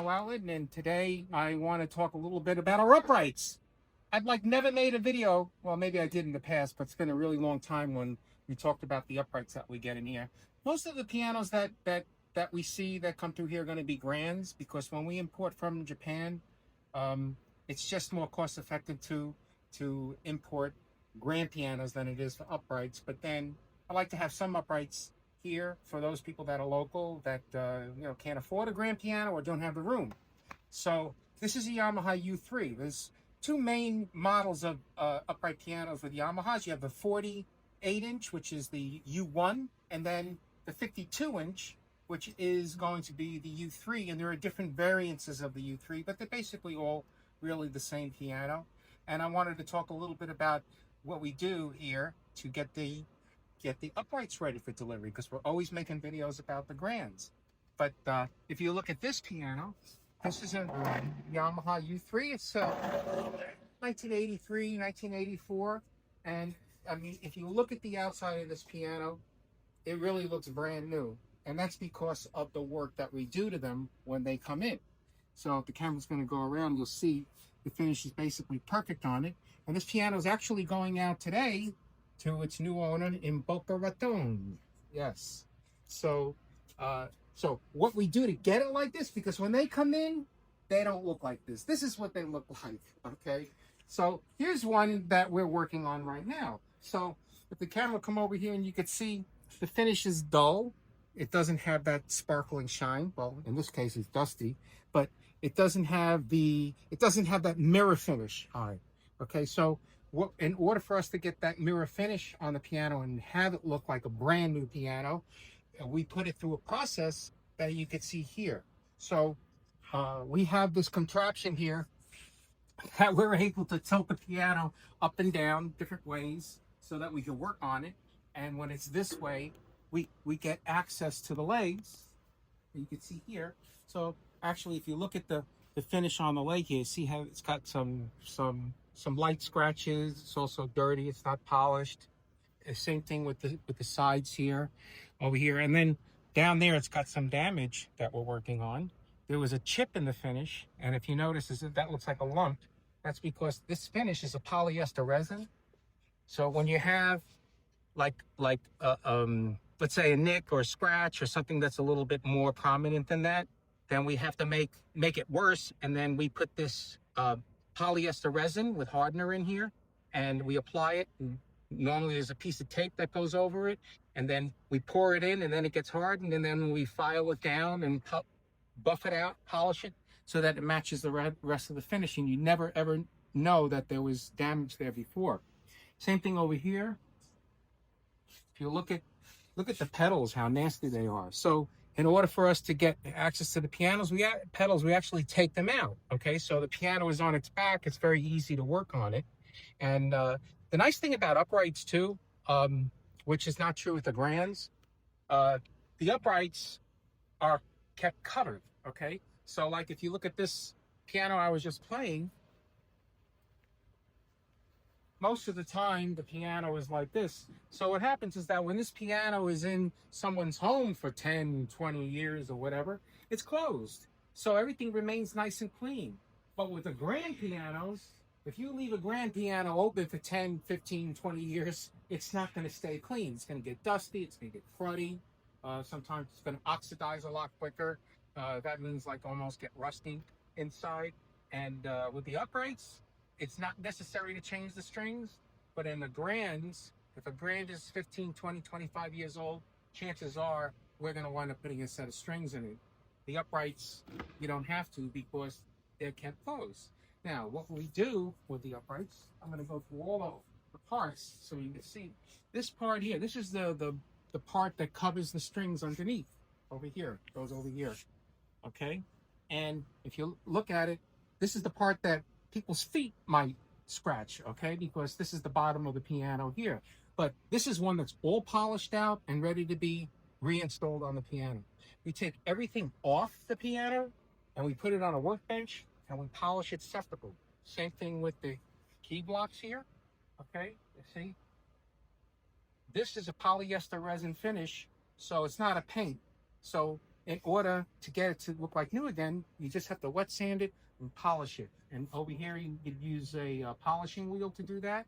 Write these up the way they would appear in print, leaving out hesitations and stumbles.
Piano Outlet, and today I want to talk a little bit about our uprights. I've never made a video, well maybe I did in the past, but it's been a really long time when we talked about the uprights that we get in here. Most of the pianos that we see that come through here are going to be grands, because when we import from Japan, it's just more cost effective to import grand pianos than it is for uprights. But then I like to have some uprights here for those people that are local that can't afford a grand piano or don't have the room. So this is a Yamaha U3. There's two main models of upright pianos with Yamahas. You have the 48-inch, which is the U1, and then the 52-inch, which is going to be the U3. And there are different variances of the U3, but they're basically all really the same piano. And I wanted to talk a little bit about what we do here to get the uprights ready for delivery, because we're always making videos about the grands. But if you look at this piano, this is a Yamaha U3. It's 1983, 1984. And I mean, if you look at the outside of this piano, it really looks brand new. And that's because of the work that we do to them when they come in. So if the camera's going to go around, you'll see the finish is basically perfect on it. And this piano is actually going out today to its new owner in Boca Raton. Yes. So so what we do to get it like this, because when they come in, they don't look like this. This is what they look like, okay? So here's one that we're working on right now. So if the camera come over here, and you could see the finish is dull. It doesn't have that sparkling shine. Well, in this case, it's dusty, but it doesn't have that mirror finish on it. Okay, so in order for us to get that mirror finish on the piano and have it look like a brand new piano, we put it through a process that you could see here. So we have this contraption here that we're able to tilt the piano up and down different ways so that we can work on it. And when it's this way, we get access to the legs. You can see here. So actually, if you look at the finish on the leg here, you see how it's got some light scratches. It's also dirty. It's not polished. The same thing with the sides here, over here, and then down there it's got some damage that we're working on. There was a chip in the finish, and if you notice, that looks like a lump. That's because this finish is a polyester resin. So when you have let's say a nick or a scratch or something that's a little bit more prominent than that, then we have to make it worse. And then we put this polyester resin with hardener in here, and we apply it. And normally there's a piece of tape that goes over it, and then we pour it in, and then it gets hardened, and then we file it down and buff it out, polish it, so that it matches the rest of the finish, and you never ever know that there was damage there before. Same thing over here. If you look at the pedals, how nasty they are. So in order for us to get access to the pedals, we actually take them out. Okay, so the piano is on its back. It's very easy to work on it. And the nice thing about uprights too, which is not true with the grands, the uprights are kept covered. Okay, so like if you look at this piano I was just playing, most of the time the piano is like this. So what happens is that when this piano is in someone's home for 10, 20 years or whatever, it's closed. So everything remains nice and clean. But with the grand pianos, if you leave a grand piano open for 10, 15, 20 years, it's not going to stay clean. It's going to get dusty. It's going to get cruddy. Sometimes it's going to oxidize a lot quicker. That means almost get rusty inside. And with the uprights, it's not necessary to change the strings, but in the grands, if a grand is 15, 20, 25 years old, chances are we're going to wind up putting a set of strings in it. The uprights, you don't have to, because they're kept closed. Now, what we do with the uprights, I'm going to go through all the parts so you can see. This part here, this is the part that covers the strings underneath. Over here, goes over here, okay? And if you look at it, this is the part that people's feet might scratch, okay? Because this is the bottom of the piano here. But this is one that's all polished out and ready to be reinstalled on the piano. We take everything off the piano and we put it on a workbench and we polish it separately. Same thing with the key blocks here, okay? You see? This is a polyester resin finish, so it's not a paint. So in order to get it to look like new again, you just have to wet sand it and polish it. And over here, you could use a polishing wheel to do that,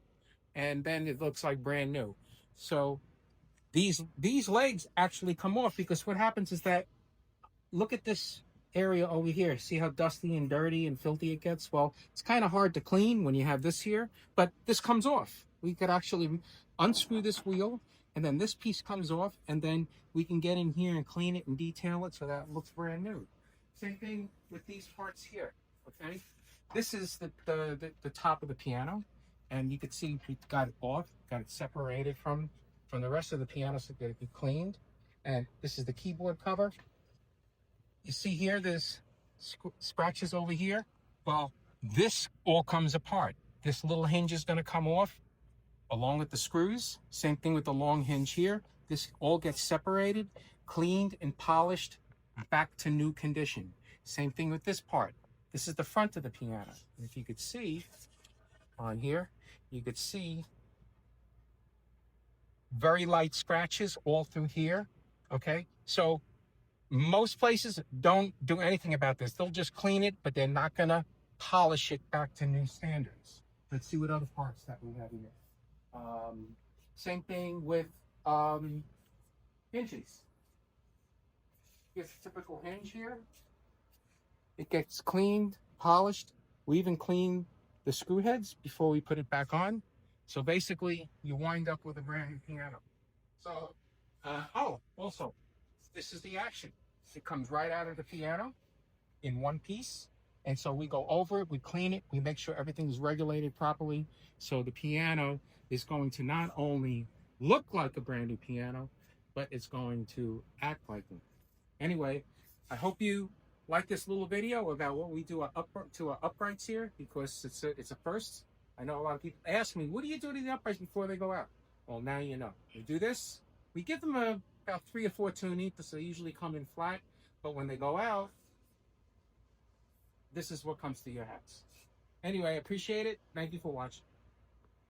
and then it looks like brand new. So these legs actually come off, because what happens is that, look at this area over here. See how dusty and dirty and filthy it gets? Well, it's kind of hard to clean when you have this here, but this comes off. We could actually unscrew this wheel, and then this piece comes off, and then we can get in here and clean it and detail it so that it looks brand new. Same thing with these parts here, okay? This is the top of the piano, and you can see we got it off, got it separated from the rest of the piano so that it can be cleaned. And this is the keyboard cover. You see here, there's scratches over here. Well, this all comes apart. This little hinge is going to come off along with the screws. Same thing with the long hinge here. This all gets separated, cleaned, and polished back to new condition. Same thing with this part. This is the front of the piano. And if you could see on here, you could see very light scratches all through here, okay? So most places don't do anything about this. They'll just clean it, but they're not gonna polish it back to new standards. Let's see what other parts that we have here. Same thing with hinges. Here's a typical hinge here. It gets cleaned, polished. We even clean the screw heads before we put it back on. So basically, you wind up with a brand new piano. So, also, this is the action. It comes right out of the piano in one piece. And so we go over it, we clean it, we make sure everything's regulated properly. So the piano is going to not only look like a brand new piano, but it's going to act like one. Anyway, I hope you like this little video about what we do to our uprights here, because it's a first. I know a lot of people ask me, what do you do to the uprights before they go out? Well, now you know. We do this. We give them about 3 or 4 tuning, because they usually come in flat. But when they go out, this is what comes to your house. Anyway, I appreciate it. Thank you for watching.